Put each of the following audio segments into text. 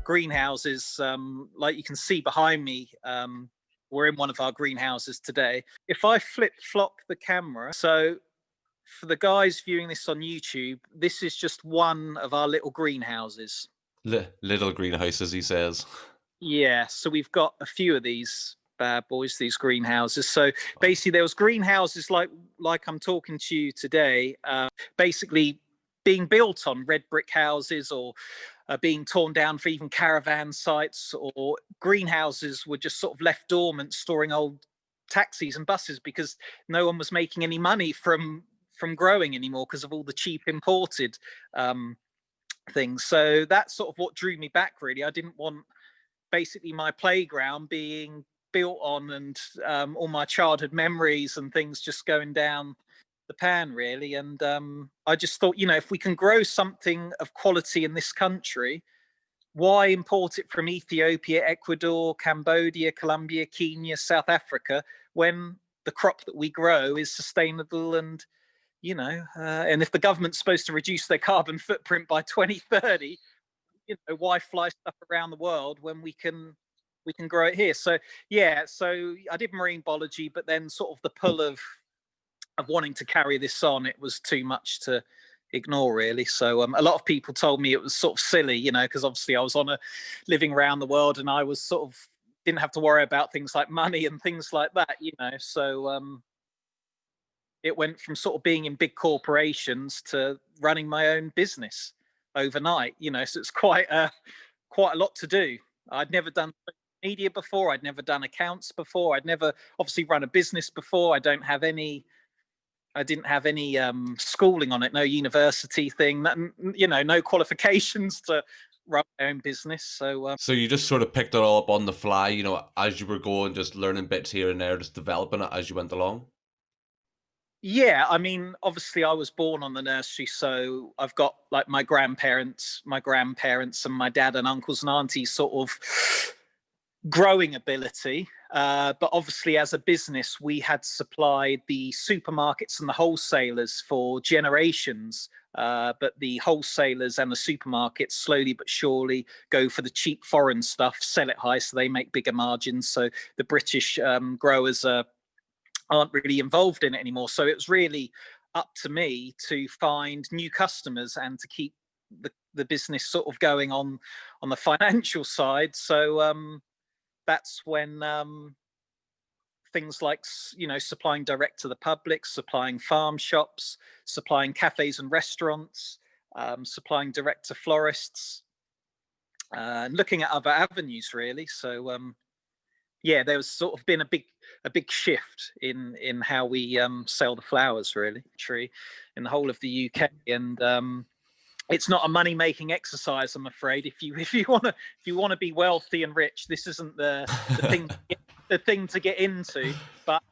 greenhouses, like you can see behind me. We're in one of our greenhouses today. If I flip-flop the camera, so for the guys viewing this on YouTube, this is just one of our little greenhouses. Little greenhouses, he says. Yeah, so we've got a few of these bad boys, these greenhouses. So basically there was greenhouses like I'm talking to you today, basically being built on red brick houses, or being torn down for even caravan sites, or greenhouses were just sort of left dormant, storing old taxis and buses because no one was making any money from growing anymore because of all the cheap imported things. So that's sort of what drew me back, really. I didn't want basically my playground being built on, and all my childhood memories and things just going down the pan, really. And I just thought, if we can grow something of quality in this country, why import it from Ethiopia, Ecuador, Cambodia, Colombia, Kenya, South Africa, when the crop that we grow is sustainable? And and if the government's supposed to reduce their carbon footprint by 2030, why fly stuff around the world when we can grow it here? So I did marine biology, but then sort of the pull of wanting to carry this on, it was too much to ignore, really. So a lot of people told me it was sort of silly, because obviously I was living around the world, and I was sort of didn't have to worry about things like money and things like that, so it went from sort of being in big corporations to running my own business overnight, so it's quite a lot to do. I'd never done media before. I'd never done accounts before. I'd never obviously run a business before. I didn't have any schooling on it, no university thing, no qualifications to run my own business. So you just sort of picked it all up on the fly, as you were going, just learning bits here and there, just developing it as you went along. Yeah, I mean, obviously I was born on the nursery, so I've got like my grandparents and my dad and uncles and aunties sort of growing ability. But obviously as a business, we had supplied the supermarkets and the wholesalers for generations. But the wholesalers and the supermarkets slowly but surely go for the cheap foreign stuff, sell it high so they make bigger margins. So the British growers aren't really involved in it anymore. So it was really up to me to find new customers and to keep the business sort of going on the financial side. So that's when things like supplying direct to the public, supplying farm shops, supplying cafes and restaurants, supplying direct to florists, and looking at other avenues, really. So there was sort of been a big shift in how we sell the flowers, really, in the whole of the UK. And it's not a money-making exercise, I'm afraid. If you want to be wealthy and rich, this isn't the thing to get into. But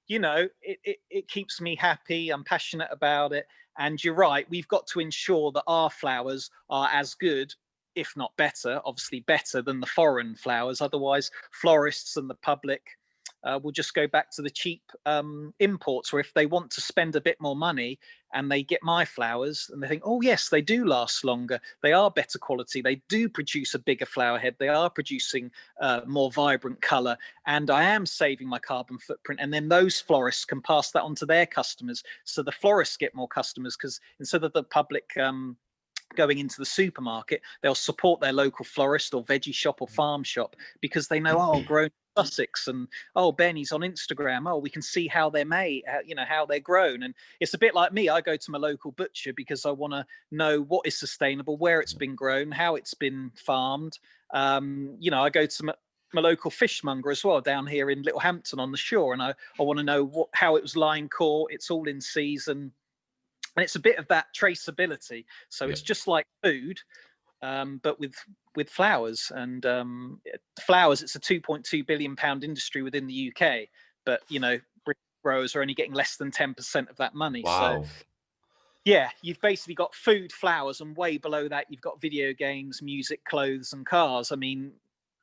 it keeps me happy. I'm passionate about it. And you're right, we've got to ensure that our flowers are as good, if not better, obviously better than the foreign flowers. Otherwise, florists and the public will just go back to the cheap imports. Or if they want to spend a bit more money and they get my flowers and they think, oh yes, they do last longer, they are better quality, they do produce a bigger flower head, they are producing more vibrant color, and I am saving my carbon footprint. And then those florists can pass that on to their customers. So the florists get more customers, because instead of the public going into the supermarket, they'll support their local florist or veggie shop or farm shop, because they know, oh, grown in Sussex, and oh, Benny's on Instagram, oh, we can see how they're made, how they're grown. And it's a bit like me. I go to my local butcher because I want to know what is sustainable, where it's been grown, how it's been farmed. I go to my local fishmonger as well down here in Littlehampton on the shore, and I want to know how it was line caught. It's all in season. And it's a bit of that traceability. So it's just like food, but with flowers. And flowers, it's a £2.2 billion industry within the UK. But, British growers are only getting less than 10% of that money. Wow. So, yeah, you've basically got food, flowers, and way below that, you've got video games, music, clothes, and cars. I mean,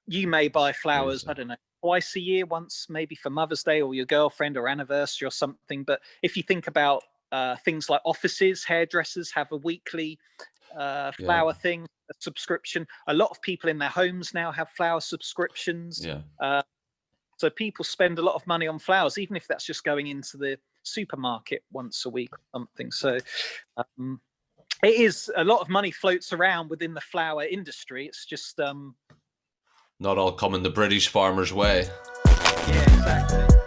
you may buy flowers, I don't know, twice a year, once maybe for Mother's Day or your girlfriend or anniversary or something. But if you think about things like offices, hairdressers have a weekly flower thing. subscription. A lot of people in their homes now have flower subscriptions. Yeah. So people spend a lot of money on flowers, even if that's just going into the supermarket once a week or something. So it is a lot of money floats around within the flower industry. It's just not all coming the British farmer's way. Yeah, exactly.